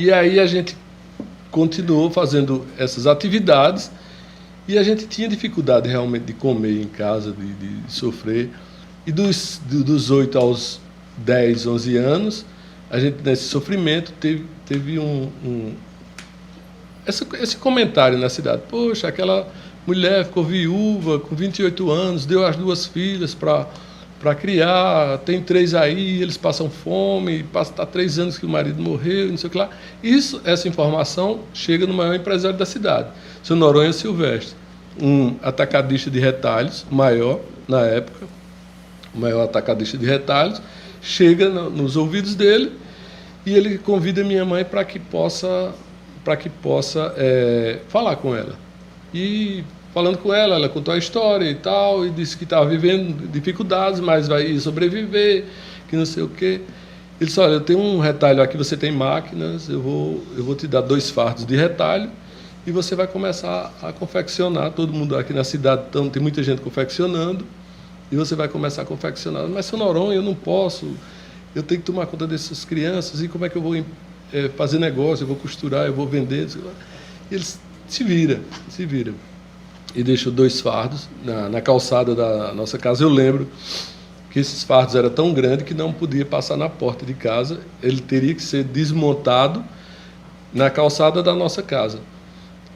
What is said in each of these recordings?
E aí a gente continuou fazendo essas atividades e a gente tinha dificuldade realmente de comer em casa, de sofrer. E dos 8 aos 10, 11 anos, a gente, nesse sofrimento, teve esse comentário na cidade. Poxa, aquela mulher ficou viúva com 28 anos, deu as 2 filhas para criar, tem 3 aí, eles passam fome, tá 3 anos que o marido morreu, não sei o que lá. Essa informação chega no maior empresário da cidade, seu Noronha Silvestre, um atacadista de retalhos, maior na época, o maior atacadista de retalhos, chega nos ouvidos dele e ele convida minha mãe para que possa falar com ela. E falando com ela, ela contou a história e tal, e disse que estava vivendo dificuldades, mas vai sobreviver, que não sei o quê. Ele disse, olha, eu tenho um retalho aqui, você tem máquinas, eu vou te dar 2 fardos de retalho e você vai começar a confeccionar. Todo mundo aqui na cidade, tem muita gente confeccionando, e você vai começar a confeccionar. Mas, seu Noronha, eu não posso, eu tenho que tomar conta dessas crianças, e como é que eu vou fazer negócio, eu vou costurar, eu vou vender, sei lá. E ele se vira. E deixou 2 fardos na calçada da nossa casa. Eu lembro que esses fardos eram tão grandes que não podia passar na porta de casa, ele teria que ser desmontado na calçada da nossa casa.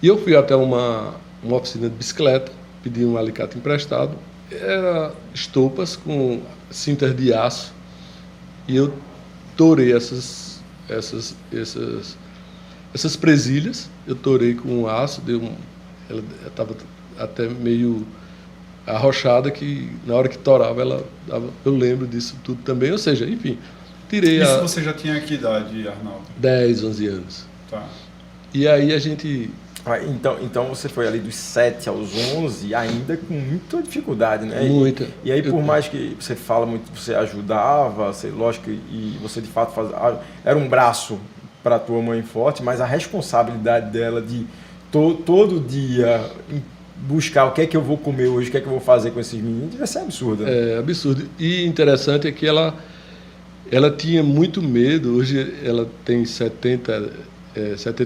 E eu fui até uma oficina de bicicleta, pedi um alicate emprestado, era estopas com cintas de aço, e eu torei essas presilhas, eu torei com aço, ela estava até meio arrochada, que na hora que torava ela dava, eu lembro disso tudo também, ou seja, enfim, tirei Isso você já tinha que idade, Arnaldo? 10, 11 anos. Tá. E aí a gente... Então você foi ali dos 7 aos 11 ainda com muita dificuldade, né? Muita. E aí por mais que você fala muito, você ajudava, lógico, e você de fato era um braço para a tua mãe forte, mas a responsabilidade dela de todo dia buscar o que é que eu vou comer hoje, o que é que eu vou fazer com esses meninos, devia ser absurdo. Né? É absurdo. E interessante é que ela tinha muito medo, hoje ela tem 70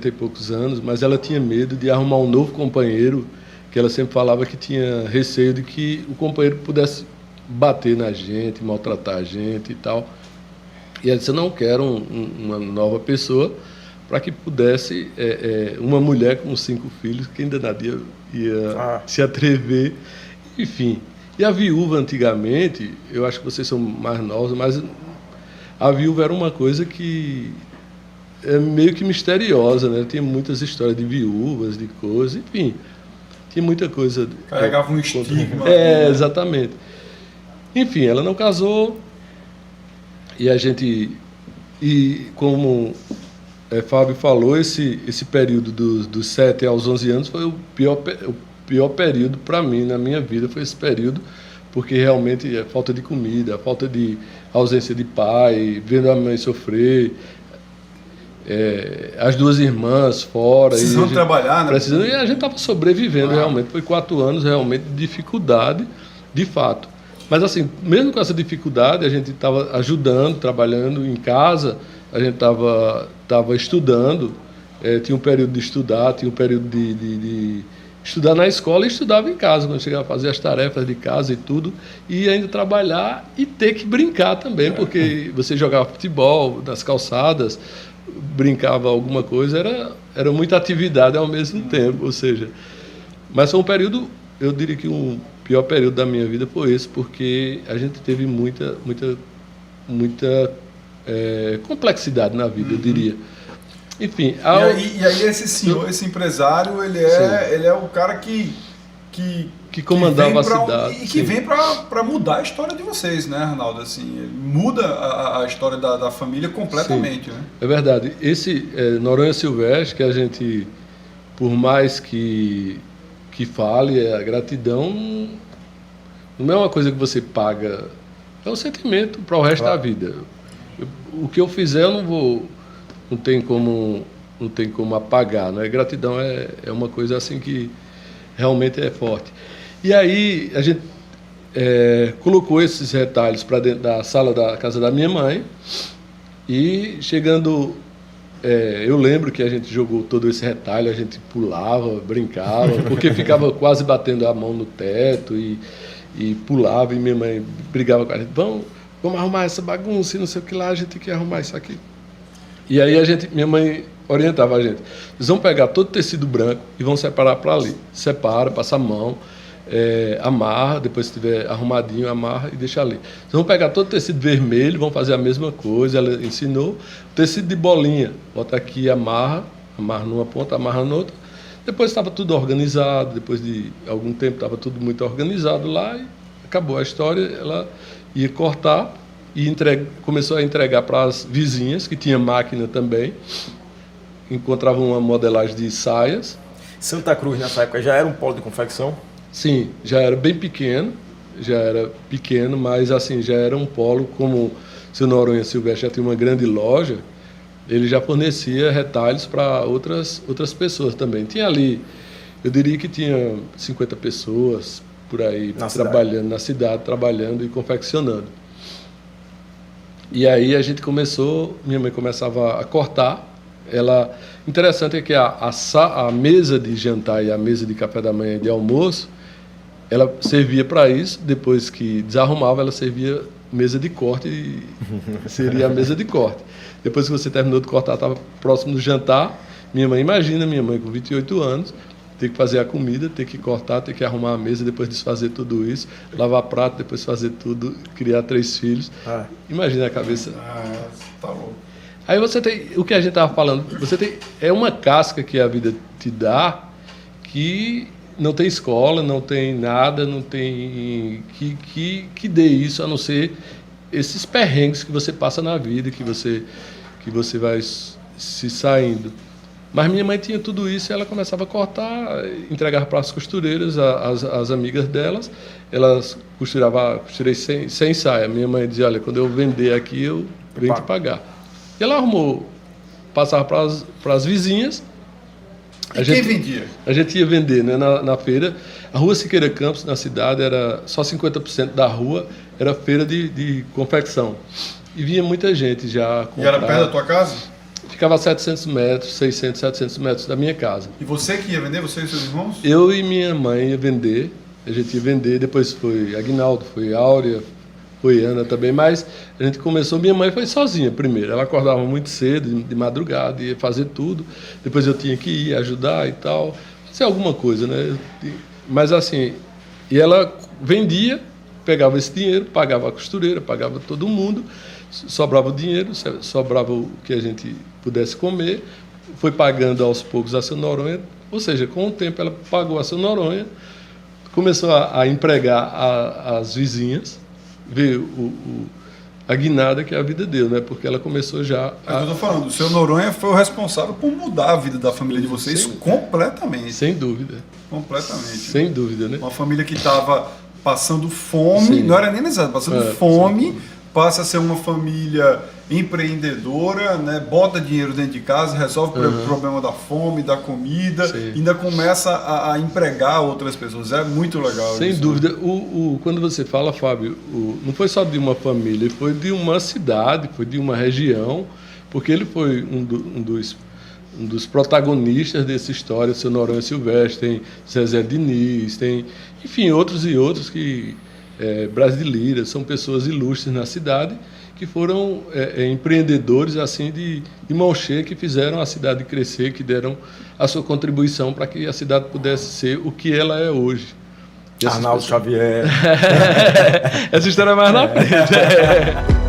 e poucos anos, mas ela tinha medo de arrumar um novo companheiro, que ela sempre falava que tinha receio de que o companheiro pudesse bater na gente, maltratar a gente e tal. E ela disse, eu não quero uma nova pessoa para que pudesse, uma mulher com 5 filhos, que ainda nadie ia se atrever, enfim. E a viúva, antigamente, eu acho que vocês são mais novos, mas a viúva era uma coisa que é meio que misteriosa, né? Tinha muitas histórias de viúvas, de coisas, enfim. Tinha muita coisa... Carregava um estigma. Exatamente. Enfim, ela não casou e a gente... E como Fábio falou, esse período dos 7 aos 11 anos foi o pior período para mim, na minha vida, foi esse período, porque realmente a falta de comida, a falta de ausência de pai, vendo a mãe sofrer... as 2 irmãs fora. Precisando trabalhar, né? E a gente estava sobrevivendo realmente. Foi 4 anos realmente de dificuldade, de fato. Mas assim, mesmo com essa dificuldade, a gente estava ajudando, trabalhando em casa, a gente estava estudando, tinha um período de estudar, tinha um período de estudar na escola e estudava em casa, quando chegava a fazer as tarefas de casa e tudo, e ainda trabalhar e ter que brincar também, porque você jogava futebol nas calçadas, brincava alguma coisa, era muita atividade ao mesmo tempo, ou seja, mas foi um período, eu diria que o pior período da minha vida foi esse, porque a gente teve muita complexidade na vida, eu diria. Enfim, e aí esse senhor, esse empresário, ele é o cara que comandava a cidade. E que vem para mudar a história de vocês, né, Arnaldo? Assim, ele muda a história da família completamente. Né? É verdade. Esse Noronha Silvestre, que a gente, por mais que fale, a gratidão não é uma coisa que você paga, é um sentimento para o resto da vida. O que eu fizer, eu não tem como apagar, né? Gratidão é uma coisa assim que realmente é forte. E aí a gente colocou esses retalhos para dentro da sala da casa da minha mãe, e chegando eu lembro que a gente jogou todo esse retalho, a gente pulava, brincava, porque ficava quase batendo a mão no teto e pulava, e minha mãe brigava com a gente, vamos arrumar essa bagunça e não sei o que lá, a gente tem que arrumar isso aqui. E aí minha mãe orientava a gente, vocês vão pegar todo o tecido branco e vão separar para ali. Separa, passa a mão, amarra, depois que estiver arrumadinho, amarra e deixa ali. Vocês vão pegar todo o tecido vermelho, vão fazer a mesma coisa, ela ensinou. O tecido de bolinha, bota aqui, amarra numa ponta, amarra na outra. Depois estava tudo organizado, depois de algum tempo estava tudo muito organizado lá e acabou a história. Ela ia cortar e começou a entregar para as vizinhas, que tinha máquina também. Encontrava uma modelagem de saias. Santa Cruz, nessa época, já era um polo de confecção? Sim, já era bem pequeno, mas assim, já era um polo, como o seu Noronha Silvestre já tinha uma grande loja, ele já fornecia retalhos para outras pessoas também. Tinha ali, eu diria que tinha 50 pessoas por aí trabalhando na cidade, trabalhando e confeccionando. E aí a gente minha mãe começava a cortar. Interessante é que a mesa de jantar e a mesa de café da manhã e de almoço, ela servia para isso. Depois que desarrumava, ela servia mesa de corte, e seria a mesa de corte. Depois que você terminou de cortar, estava próximo do jantar. Imagina minha mãe com 28 anos, ter que fazer a comida, ter que cortar, ter que arrumar a mesa, depois desfazer tudo isso, lavar prato, depois fazer tudo, criar 3 filhos. Imagina a cabeça. Tá louco. Aí você tem, o que a gente estava falando, é uma casca que a vida te dá, que não tem escola, não tem nada, não tem que dê isso, a não ser esses perrengues que você passa na vida, que você vai se saindo. Mas minha mãe tinha tudo isso e ela começava a cortar, entregava para as costureiras, as amigas delas, elas costurei sem saia. Minha mãe dizia, olha, quando eu vender aqui, eu venho te pagar. E ela arrumou, passava para as vizinhas. Quem vendia? A gente ia vender, né, na feira. A Rua Siqueira Campos, na cidade, era só 50% da rua, era feira de confecção. E vinha muita gente já comprar. E era perto da tua casa? Ficava a 700 metros, 600, 700 metros da minha casa. E você que ia vender, você e seus irmãos? Eu e minha mãe ia vender, a gente ia vender, depois foi Aguinaldo, foi Áurea, foi Ana também, mas a gente começou, minha mãe foi sozinha primeiro, ela acordava muito cedo, de madrugada, ia fazer tudo, depois eu tinha que ir ajudar e tal, fazer alguma coisa, né? Mas assim, e ela vendia, pegava esse dinheiro, pagava a costureira, pagava todo mundo, sobrava o dinheiro, sobrava o que a gente pudesse comer, foi pagando aos poucos a Seu Noronha, ou seja, com o tempo ela pagou a Seu Noronha, começou a empregar as vizinhas, ver a guinada que a vida deu, né? Porque ela começou já Mas eu estou falando, o Seu Noronha foi o responsável por mudar a vida da família de vocês completamente. Sem dúvida. Completamente. Sem dúvida, né? Uma família que estava passando fome, Sim. não era nem necessário, passando fome, sim. Passa a ser uma família empreendedora, né? Bota dinheiro dentro de casa, resolve o problema da fome, da comida, Sim. ainda começa a empregar outras pessoas. É muito legal Sem isso. dúvida. Quando você fala, Fábio, não foi só de uma família, foi de uma cidade, foi de uma região, porque ele foi um dos protagonistas dessa história, Seu Noronha Silvestre, tem Zezé Diniz, tem, enfim, outros e outros que... Brás de Lira, são pessoas ilustres na cidade que foram empreendedores assim de mão cheia, que fizeram a cidade crescer, que deram a sua contribuição para que a cidade pudesse ser o que ela é hoje. Arnaldo Xavier. Essa história é mais na frente.